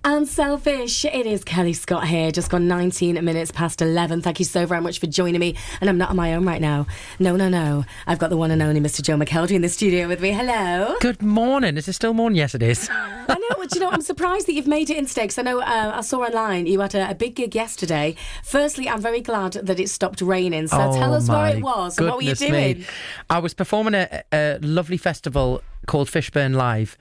And selfish. It is Kelly Scott here, just gone 19 minutes past 11. Thank you so very much for joining me. And I'm not on my own right now. No. I've got the one and only Mr. Joe McElderry in the studio with me. Hello. Good morning. Is it still morning? Yes, it is. I know. Well, do you know, I'm surprised that you've made it in today, because I know I saw online you had a big gig yesterday. Firstly, I'm very glad that it stopped raining. So tell us where it was and what were you doing? Me. I was performing at a lovely festival called Fishburn Live,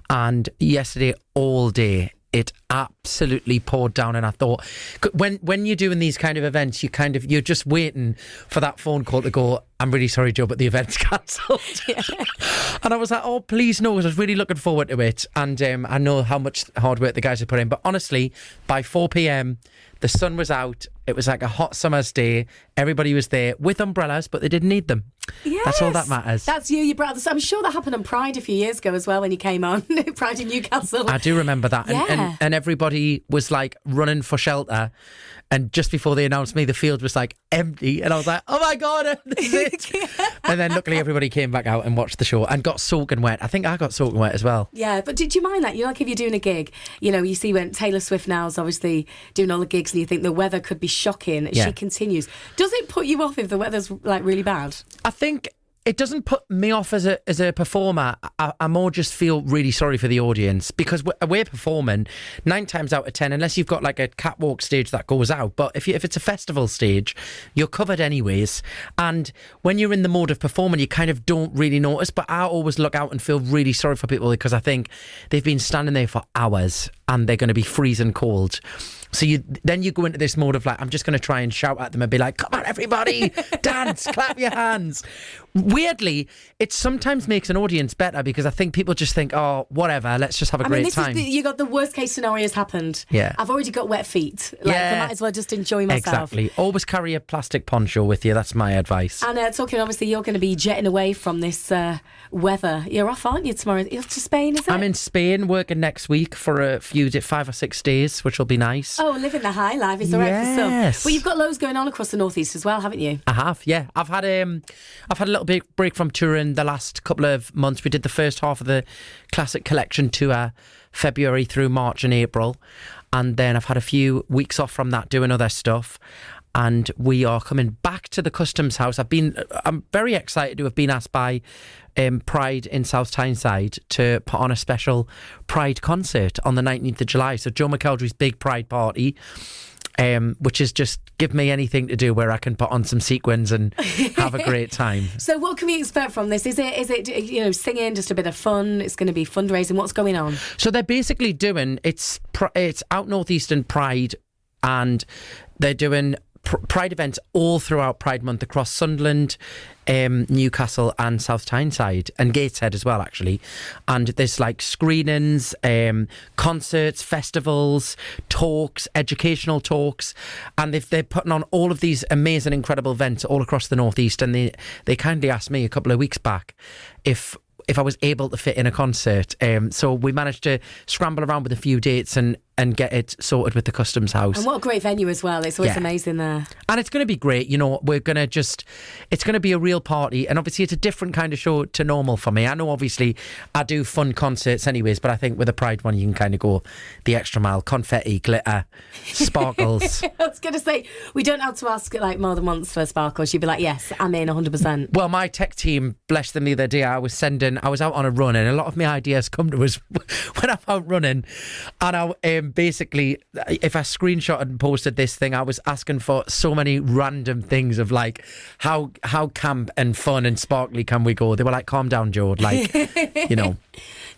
and yesterday all day it absolutely poured down, and I thought, when you're doing these kind of events, you're just waiting for that phone call to go, I'm really sorry, Joe, but the event's cancelled. Yeah. And I was like, oh, please no, because I was really looking forward to it, and I know how much hard work the guys have put in, but honestly, by 4 p.m, the sun was out. It was like a hot summer's day. Everybody was there with umbrellas, but they didn't need them. Yes. That's all that matters. That's you brought this. I'm sure that happened on Pride a few years ago as well when you came on. Pride in Newcastle. I do remember that. Yeah. And everybody was like running for shelter. And just before they announced me, the field was like empty. And I was like, oh my God, this is it. And then luckily everybody came back out and watched the show and got soaking wet. I think I got soaking wet as well. Yeah, but did you mind that? You know, like if you're doing a gig, you know, you see when Taylor Swift now is obviously doing all the gigs and you think the weather could be shocking. Yeah. She continues. Does it put you off if the weather's like really bad? I think it doesn't put me off as a performer. I more just feel really sorry for the audience, because we're performing 9 times out of 10, unless you've got like a catwalk stage that goes out. But if it's a festival stage, you're covered anyways. And when you're in the mode of performing, you kind of don't really notice. But I always look out and feel really sorry for people, because I think they've been standing there for hours and they're going to be freezing cold. So then you go into this mode of like, I'm just going to try and shout at them and be like, come on, everybody, dance, clap your hands. Weirdly, it sometimes makes an audience better, because I think people just think, oh, whatever, let's just have a great time. You got the worst case scenario has happened. Yeah. I've already got wet feet. Like, I might as well just enjoy myself. Exactly. Always carry a plastic poncho with you. That's my advice. And talking, obviously, you're going to be jetting away from this weather. You're off, aren't you, tomorrow? You're off to Spain, is it? I'm in Spain working next week for a few 5 or 6 days, which will be nice. Oh, living the high life is all right for some. But you've got loads going on across the northeast as well, haven't you? I have, yeah. I've had a little bit break from touring the last couple of months. We did the first half of the Classic Collection tour, February through March and April, and then I've had a few weeks off from that doing other stuff. And we are coming back to the Customs House. I'm very excited to have been asked by Pride in South Tyneside to put on a special Pride concert on the 19th of July. So Joe McElderry's big Pride party, which is just give me anything to do where I can put on some sequins and have a great time. So what can we expect from this? Is it singing, just a bit of fun? It's going to be fundraising. What's going on? So they're basically doing it's out Northeastern Pride, and they're doing Pride events all throughout Pride Month across Sunderland, Newcastle and South Tyneside, and Gateshead as well, actually. And there's like screenings, concerts, festivals, talks, educational talks, and they're putting on all of these amazing, incredible events all across the Northeast. And they kindly asked me a couple of weeks back if I was able to fit in a concert. So we managed to scramble around with a few dates and get it sorted with the Customs House. And what a great venue as well. It's always amazing there. And it's going to be great. You know, it's going to be a real party. And obviously it's a different kind of show to normal for me. I know obviously I do fun concerts anyways, but I think with a Pride one, you can kind of go the extra mile. Confetti, glitter, sparkles. I was going to say, we don't have to ask like more than once for sparkles. You'd be like, yes, I'm in 100%. Well, my tech team, bless them, the other day, I was out on a run, and a lot of my ideas come to us when I'm out running. And I basically, if I screenshot and posted this thing, I was asking for so many random things of like how camp and fun and sparkly can we go. They were like, calm down, Joe, like, you know.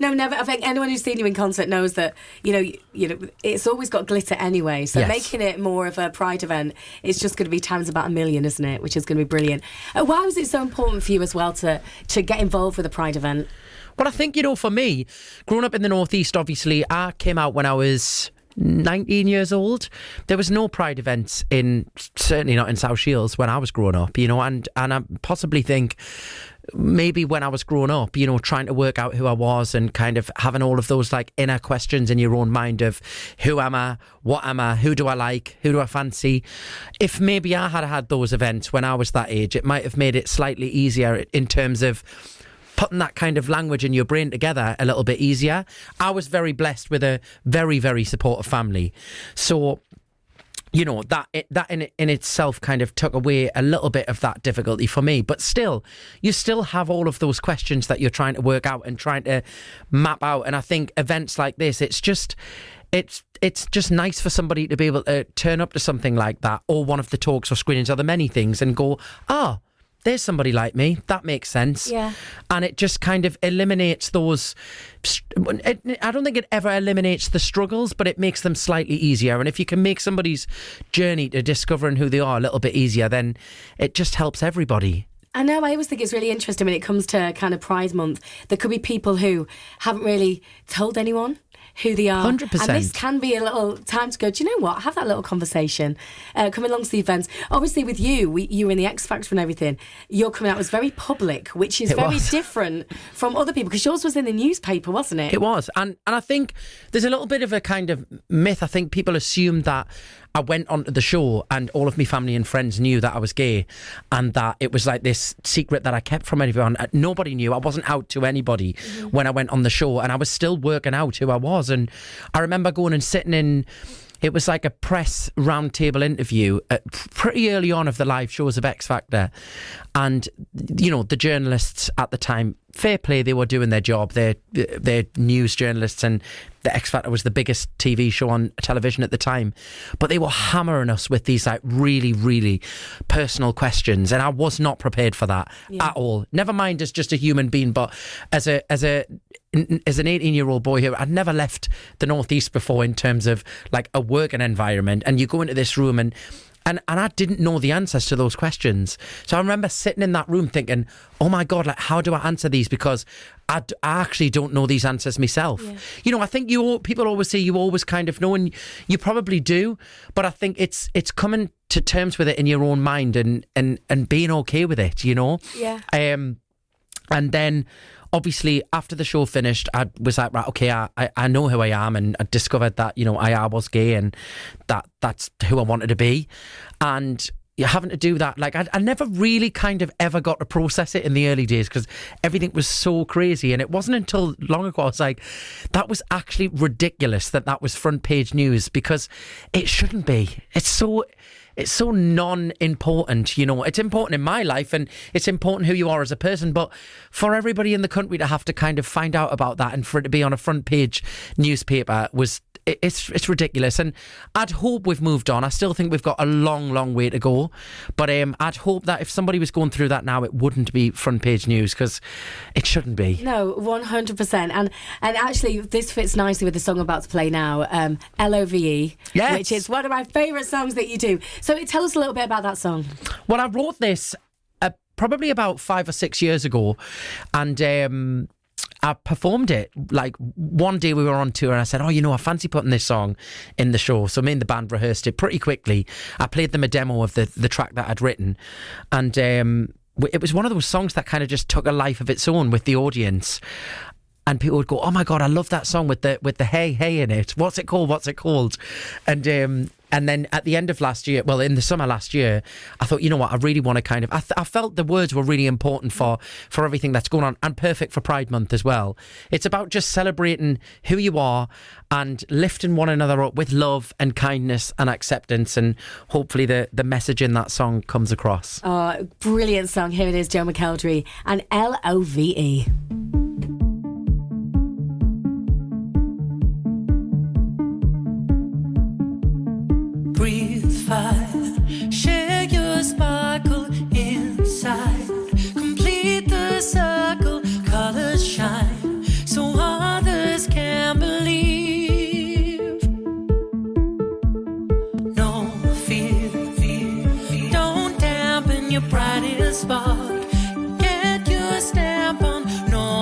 No, never. I think anyone who's seen you in concert knows that you know it's always got glitter anyway. So making it more of a Pride event, it's just going to be times about 1 million, isn't it? Which is going to be brilliant. Why was it so important for you as well to get involved with a Pride event? Well, I think, you know, for me, growing up in the Northeast, obviously, I came out when I was 19 years old. There was no Pride events certainly not in South Shields when I was growing up, you know, and I possibly think maybe when I was growing up, you know, trying to work out who I was and kind of having all of those like inner questions in your own mind of who am I, what am I, who do I like, who do I fancy. If maybe I had those events when I was that age, it might have made it slightly easier in terms of putting that kind of language in your brain together a little bit easier. I was very blessed with a very, very supportive family. So, you know, that in itself kind of took away a little bit of that difficulty for me. But still, you still have all of those questions that you're trying to work out and trying to map out. And I think events like this, it's just nice for somebody to be able to turn up to something like that, or one of the talks or screenings or the many things, and go, there's somebody like me. That makes sense. Yeah. And it just kind of eliminates those... I don't think it ever eliminates the struggles, but it makes them slightly easier. And if you can make somebody's journey to discovering who they are a little bit easier, then it just helps everybody. I know, I always think it's really interesting when it comes to kind of Pride Month. There could be people who haven't really told anyone who they are. 100%. And this can be a little time to go, do you know what? Have that little conversation. Coming along to the events. Obviously with you were in the X Factor and everything. Your coming out was very public, which is very different from other people, because yours was in the newspaper, wasn't it? It was. And I think there's a little bit of a kind of myth. I think people assume that I went onto the show and all of my family and friends knew that I was gay, and that it was like this secret that I kept from everyone. Nobody knew. I wasn't out to anybody when I went on the show, and I was still working out who I was. And I remember going and sitting in... It was like a press roundtable interview pretty early on of the live shows of X Factor. And, you know, the journalists at the time, fair play, they were doing their job. They're news journalists, and the X Factor was the biggest TV show on television at the time. But they were hammering us with these like really, really personal questions. And I was not prepared for that at all. Never mind as just a human being, but as an 18-year-old boy here, I'd never left the Northeast before in terms of like a working environment. And you go into this room and I didn't know the answers to those questions. So I remember sitting in that room thinking, oh my God, like, how do I answer these? Because I actually don't know these answers myself. Yeah. You know, I think people always say you always kind of know, and you probably do. But I think it's coming to terms with it in your own mind and being okay with it, you know? Yeah. And then... Obviously, after the show finished, I was like, right, okay, I know who I am, and I discovered that, you know, I was gay, and that's who I wanted to be. And you're having to do that. Like, I never really kind of ever got to process it in the early days, because everything was so crazy. And it wasn't until long ago I was like, that was actually ridiculous that was front page news, because it shouldn't be. It's so non-important, you know. It's important in my life, and it's important who you are as a person, but for everybody in the country to have to kind of find out about that and for it to be on a front page newspaper it's ridiculous. And I'd hope we've moved on. I still think we've got a long way to go, but I'd hope that if somebody was going through that now, it wouldn't be front page news, because it shouldn't be. No, 100%. And actually this fits nicely with the song I'm about to play now, Love, yes, which is one of my favourite songs that you do. So tell us a little bit about that song. Well, I wrote this probably about 5 or 6 years ago, and I performed it. Like, one day we were on tour and I said, oh, you know, I fancy putting this song in the show. So me and the band rehearsed it pretty quickly. I played them a demo of the track that I'd written, and it was one of those songs that kind of just took a life of its own with the audience. And people would go, oh my God, I love that song with the hey in it. What's it called? And then at the end of last year, well, in the summer last year, I thought, you know what, I really want to kind of... I felt the words were really important for everything that's going on, and perfect for Pride Month as well. It's about just celebrating who you are and lifting one another up with love and kindness and acceptance, and hopefully the message in that song comes across. Oh, brilliant song. Here it is, Joe McElderry and Love. Breathe fire, share your sparkle inside. Complete the circle, colors shine, so others can believe. No fear, don't dampen your brightest spark. Get your stamp on, no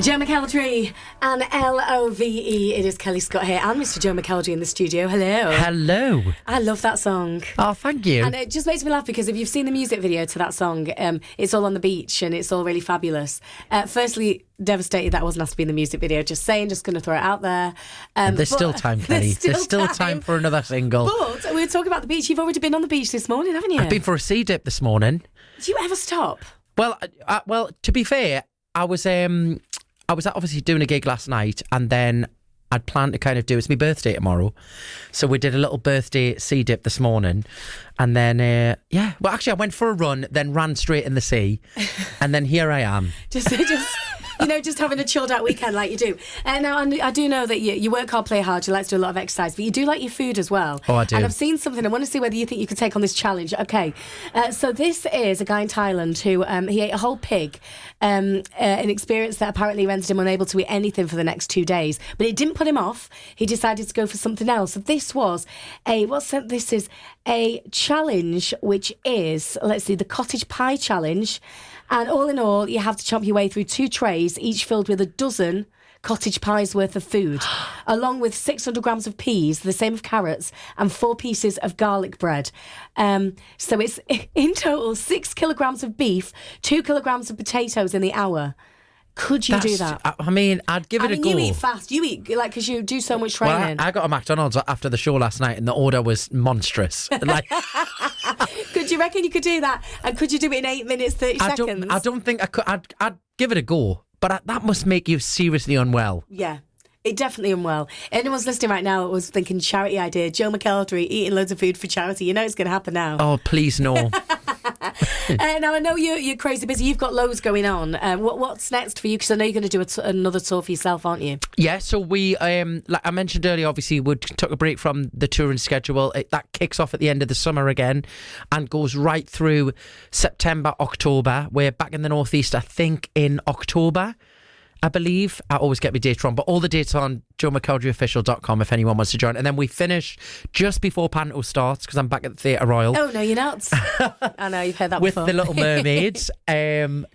Joe McElderry and Love. It is Kelly Scott here and Mr. Joe McElderry in the studio. Hello. Hello. I love that song. Oh, thank you. And it just makes me laugh because if you've seen the music video to that song, it's all on the beach and it's all really fabulous. Firstly, devastated that I wasn't asked to be in the music video. Just saying, just going to throw it out there. There's still time, Kelly. There's still time for another single. But we were talking about the beach. You've already been on the beach this morning, haven't you? I've been for a sea dip this morning. Do you ever stop? Well, to be fair, I was obviously doing a gig last night, and then I'd planned to kind of do, it's my birthday tomorrow, so we did a little birthday sea dip this morning, and then well, actually I went for a run, then ran straight in the sea, and then here I am. Just having a chilled out weekend like you do. Now, I do know that you work hard, play hard, you like to do a lot of exercise, but you do like your food as well. Oh, I do. And I've seen something, I want to see whether you think you could take on this challenge. Okay, so this is a guy in Thailand who, he ate a whole pig, an experience that apparently rendered him unable to eat anything for the next 2 days, but it didn't put him off. He decided to go for something else. So this was this is a challenge, which is, let's see, the cottage pie challenge. And all in all, you have to chomp your way through 2 trays, each filled with a dozen cottage pies worth of food, along with 600 grams of peas, the same of carrots, and 4 pieces of garlic bread. So it's in total 6 kilograms of beef, 2 kilograms of potatoes in the hour. Could you do that? I mean, I'd give it a go. You eat fast. You eat, because you do so much training. Well, I got a McDonald's after the show last night, and the order was monstrous. Could you reckon you could do that? And could you do it in 8 minutes, 30 seconds? I don't think I could. I'd give it a go, but that must make you seriously unwell. Yeah. It definitely unwell. Anyone's listening right now was thinking charity idea. Joe McElderry eating loads of food for charity. You know it's going to happen now. Oh, please no. Now I know you're crazy busy. You've got loads going on. What's next for you? Because I know you're going to do another tour for yourself, aren't you? Yeah. So we, like I mentioned earlier, obviously we took a break from the touring schedule. That kicks off at the end of the summer again, and goes right through September, October. We're back in the Northeast, I think, in October, I believe. I always get my dates wrong, but all the dates are on joemckelderryofficial.com if anyone wants to join. And then we finish just before Panto starts, because I'm back at the Theatre Royal. Oh, no, you're not. I know, you've heard that with before. The Little Mermaids.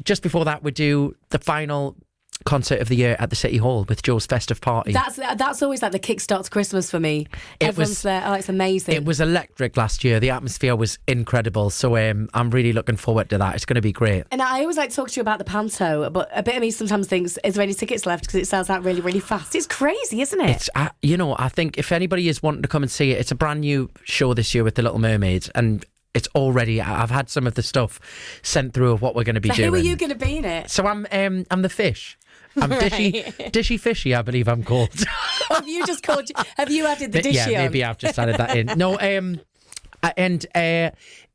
Just before that, we do the final concert of the year at the City Hall with Joe's Festive Party. That's always like the kickstart to Christmas for me. Everyone's there. Oh, it's amazing. It was electric last year. The atmosphere was incredible. So I'm really looking forward to that. It's going to be great. And I always like to talk to you about the panto, but a bit of me sometimes thinks, is there any tickets left? Because it sells out really, really fast. It's crazy, isn't it? It's I think if anybody is wanting to come and see it, it's a brand new show this year with the Little Mermaids, and it's already, I've had some of the stuff sent through of what we're going to be doing. Who are you going to be in it? So I'm the fish. I'm dishy fishy, I believe I'm called. Have you added the dishy yeah, on? maybe I've just added that in. No,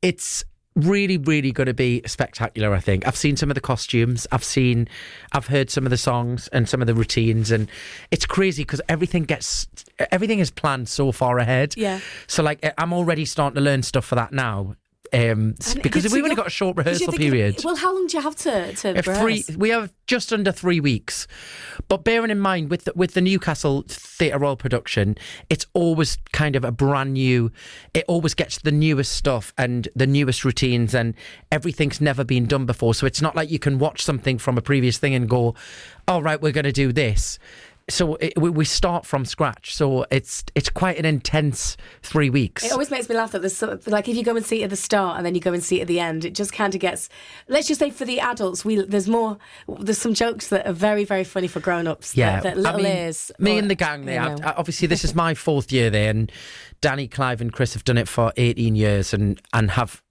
it's really, really going to be spectacular, I think. I've seen some of the costumes, I've heard some of the songs and some of the routines, and it's crazy because everything is planned so far ahead. Yeah. So I'm already starting to learn stuff for that now. Because we've only got a short rehearsal period. Well, how long do you have to rehearse? We have just under 3 weeks. But bearing in mind, with the Newcastle Theatre Royal production, it's always kind of a brand new, it always gets the newest stuff and the newest routines, and everything's never been done before. So it's not like you can watch something from a previous thing and go, all right, we're going to do this. So we start from scratch. So it's quite an intense 3 weeks. It always makes me laugh that there's if you go and see it at the start and then you go and see it at the end, it just kind of gets. Let's just say for the adults, there's some jokes that are very, very funny for grown-ups. Yeah, that little ears. Me and the gang there. Obviously, this is my 4th year there, and Danny, Clive, and Chris have done it for 18 years, and have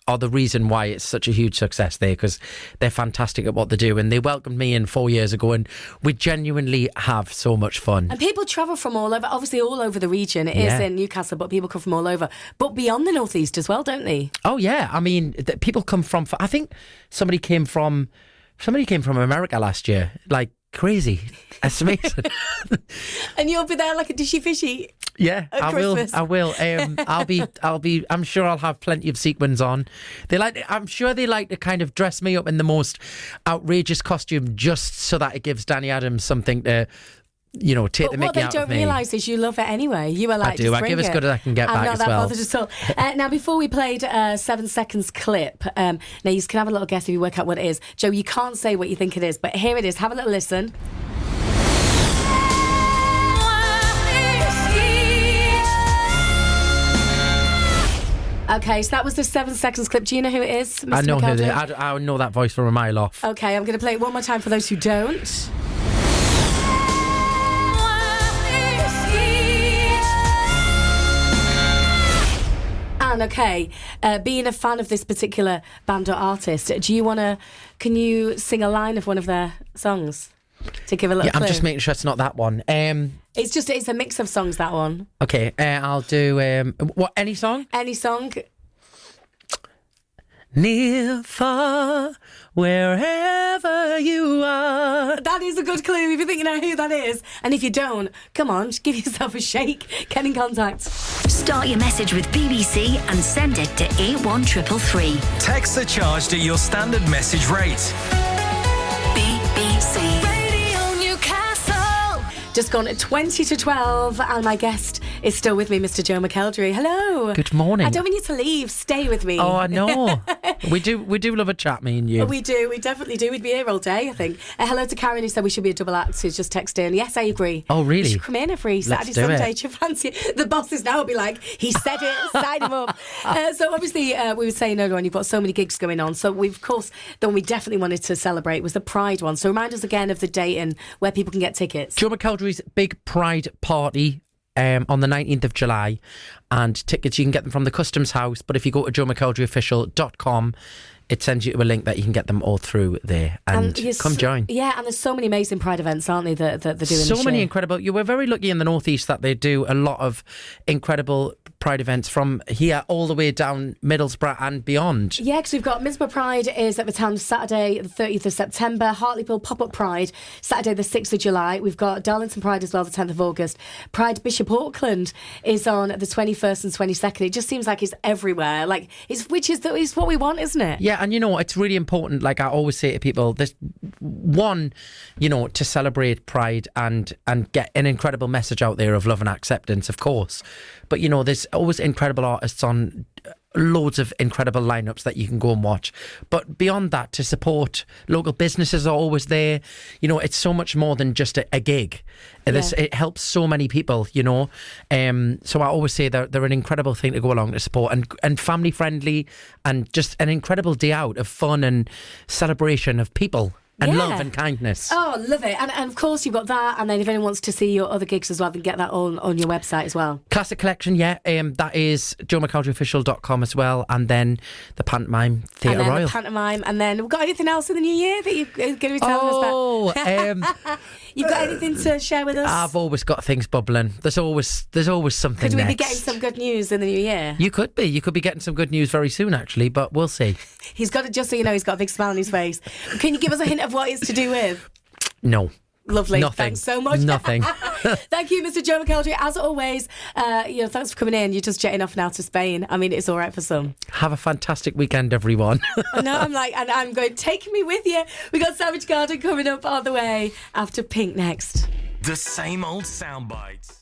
are the reason why it's such a huge success there, because they're fantastic at what they do, and they welcomed me in 4 years ago, and we genuinely have so much fun. And people travel from all over, obviously all over the region. It is in Newcastle, but people come from all over, but beyond the Northeast as well, don't they? Oh yeah, I mean, people come from, I think somebody came from America last year, like crazy. It's amazing. And you'll be there like a dishy fishy. Yeah, I will. I'll be. I'm sure I'll have plenty of sequins on. I'm sure they like to kind of dress me up in the most outrageous costume, just so that it gives Danny Adams something to take but the mickey out of me. what they don't realise is you love it anyway. You were like, I do. I give as good as I can get back as well. I'm not that bothered at all. Now, before we played a 7 seconds clip, now you can have a little guess if you work out what it is. Joe, you can't say what you think it is, but here it is. Have a little listen. Okay, so that was the 7 seconds clip. Do you know who it is, Mr. I know who it is. McElderry? I know that voice from a mile off. Okay, I'm going to play it one more time for those who don't. And okay, being a fan of this particular band or artist, can you sing a line of one of their songs to give a little clue? I'm just making sure it's not that one. It's a mix of songs, that one. Okay, I'll do, any song? Any song. Near, far, wherever you are. That is a good clue if you think you know who that is. And if you don't, come on, just give yourself a shake. Get in contact. Start your message with BBC and send it to 81333. Texts are charged at your standard message rate. BBC. Radio Newcastle. Just gone at 20 to 12, and my guest is still with me, Mr. Joe McElderry. Hello. Good morning. I don't want you to leave. Stay with me. Oh, I know. We do love a chat, me and you. We do. We definitely do. We'd be here all day, I think. Hello to Karen, who said we should be a double act, who's just texted in. Yes, I agree. Oh, really? You should come in every Saturday, do Sunday. it. Do you fancy it? The bosses now will be like, he said it, sign him up. So obviously, we were saying earlier on, you've got so many gigs going on. So we've, of course, the one we definitely wanted to celebrate was the Pride one. So remind us again of the date and where people can get tickets. Joe McElderry's big Pride party on the 19th of July, and tickets you can get them from the Customs House, but if you go to joemckelderryofficial.com, it sends you to a link that you can get them all through there, and come join. Yeah, and there's so many amazing Pride events, aren't they, that they're doing so many incredible. You were very lucky in the Northeast that they do a lot of incredible Pride events from here all the way down Middlesbrough and beyond. Yeah, because we've got Middlesbrough Pride is at the town Saturday the 30th of September, Hartlepool Pop-Up Pride Saturday the 6th of July. We've got Darlington Pride as well the 10th of August. Pride Bishop Auckland is on the 21st and 22nd. It just seems like it's everywhere. Like it's what we want, isn't it? Yeah, and it's really important, like I always say to people, this one, to celebrate Pride and get an incredible message out there of love and acceptance, of course. But there's always incredible artists on loads of incredible lineups that you can go and watch. But beyond that, to support local businesses are always there. It's so much more than just a gig. Yeah. It helps so many people, So I always say they're an incredible thing to go along to support, and family friendly, and just an incredible day out of fun and celebration of people. And love and kindness. Oh, love it. And of course you've got that. And then if anyone wants to see your other gigs as well, then get that on your website as well. Classic Collection, yeah. That is joemckelderryofficial.com as well. And then the Pantomime Theatre Royal. The Pantomime. And then we've got anything else in the new year that you're going to be telling us about? You've got anything to share with us? I've always got things bubbling. There's always something Could we next. be getting some good news in the new year? You could be. You could be getting some good news very soon, actually, but we'll see. He's got it, just so you know, he's got a big smile on his face. Can you give us a hint of what it's to do with? No. Lovely. Nothing. Thanks so much. Nothing. Thank you, Mr. Joe McElderry. As always, thanks for coming in. You're just jetting off now to Spain. I mean, it's all right for some. Have a fantastic weekend, everyone. No, I'm going, take me with you. We got Savage Garden coming up all the way after Pink next. The same old soundbites.